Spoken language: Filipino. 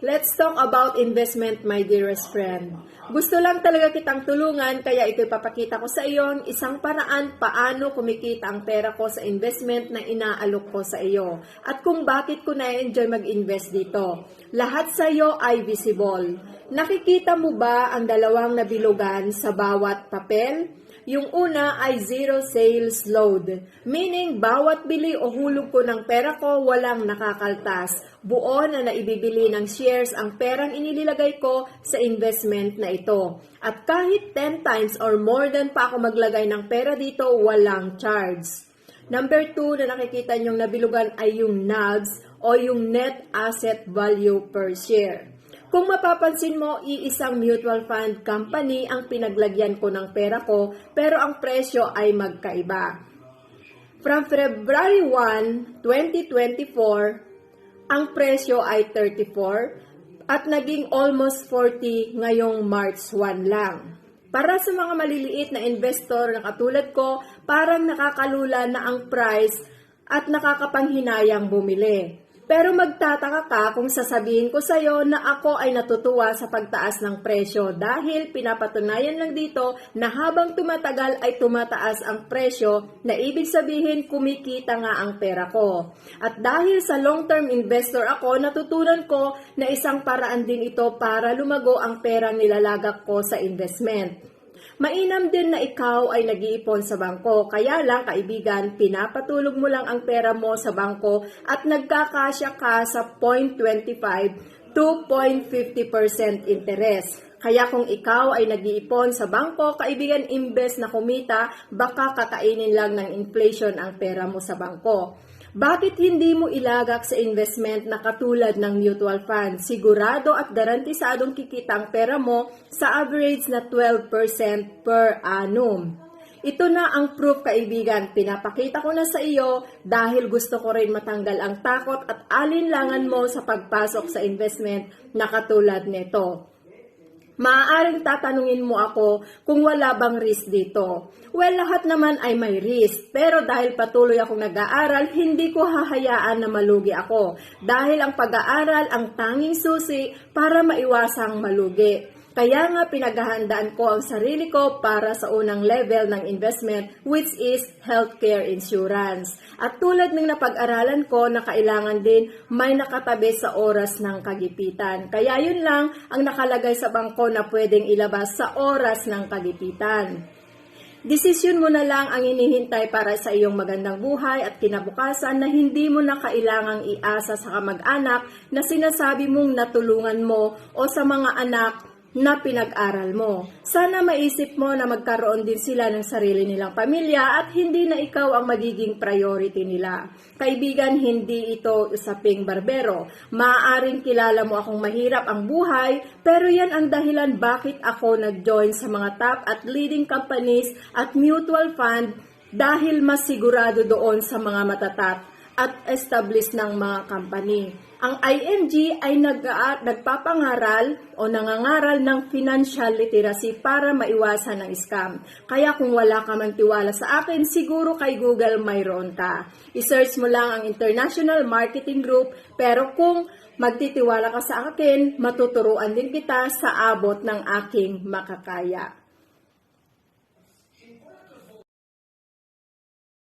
Let's talk about investment, my dearest friend. Gusto lang talaga kitang tulungan, kaya ito'y papakita ko sa iyo ang isang paraan paano kumikita ang pera ko sa investment na inaalok ko sa iyo at kung bakit ko na-enjoy mag-invest dito. Lahat sa iyo ay visible. Nakikita mo ba ang dalawang nabilugan sa bawat papel? Yung una ay zero sales load, meaning bawat bili o hulog ko ng pera ko walang nakakaltas. Buo na naibibili ng shares ang perang inilagay ko sa investment na ito. At kahit 10 times or more than pa ako maglagay ng pera dito, walang charge. Number 2 na nakikita nyong nabilugan ay yung NAVs o yung Net Asset Value per Share. Kung mapapansin mo, iisang mutual fund company ang pinaglagyan ko ng pera ko, pero ang presyo ay magkaiba. From February 1, 2024, ang presyo ay 34 at naging almost 40 ngayong March 1 lang. Para sa mga maliliit na investor na katulad ko, parang nakakalula na ang price at nakakapanghinayang bumili. Pero magtataka ka kung sasabihin ko sa iyo na ako ay natutuwa sa pagtaas ng presyo dahil pinapatunayan lang dito na habang tumatagal ay tumataas ang presyo na ibig sabihin kumikita nga ang pera ko. At dahil sa long-term investor ako, natutunan ko na isang paraan din ito para lumago ang perang nilalagak ko sa investment. Mainam din na ikaw ay nag-iipon sa bangko. Kaya lang, kaibigan, pinapatulog mo lang ang pera mo sa bangko at nagkakasya ka sa 0.25 to 0.50% interest. Kaya kung ikaw ay nag-iipon sa bangko, kaibigan, imbes na kumita, baka kakainin lang ng inflation ang pera mo sa bangko. Bakit hindi mo ilagak sa investment na katulad ng mutual fund? Sigurado at garantisadong kikita ang pera mo sa average na 12% per annum. Ito na ang proof, kaibigan. Pinapakita ko na sa iyo dahil gusto ko rin matanggal ang takot at alinlangan mo sa pagpasok sa investment na katulad nito. Maaaring tatanungin mo ako kung wala bang risk dito. Well, lahat naman ay may risk. Pero dahil patuloy akong nag-aaral, hindi ko hahayaan na malugi ako. Dahil ang pag-aaral ang tanging susi para maiwasang malugi. Kaya nga pinaghahandaan ko ang sarili ko para sa unang level ng investment, which is healthcare insurance. At tulad ng napag-aralan ko na kailangan din may nakatabi sa oras ng kagipitan. Kaya yun lang ang nakalagay sa bangko na pwedeng ilabas sa oras ng kagipitan. Desisyon mo na lang ang inihintay para sa iyong magandang buhay at kinabukasan na hindi mo na kailangang iasa sa kamag-anak na sinasabi mong natulungan mo o sa mga anak na pinag-aral mo. Sana maisip mo na magkaroon din sila ng sarili nilang pamilya at hindi na ikaw ang magiging priority nila. Kaibigan, hindi ito usaping barbero. Maaaring kilala mo akong mahirap ang buhay, pero yan ang dahilan bakit ako nag-join sa mga top at leading companies at mutual fund dahil mas sigurado doon sa mga matatap at established ng mga company. Ang IMG ay nagpapangaral o nangangaral ng financial literacy para maiwasan ng scam. Kaya kung wala ka man tiwala sa akin, siguro kay Google mayroon ka. I-search mo lang ang International Marketing Group, pero kung magtitiwala ka sa akin, matuturuan din kita sa abot ng aking makakaya.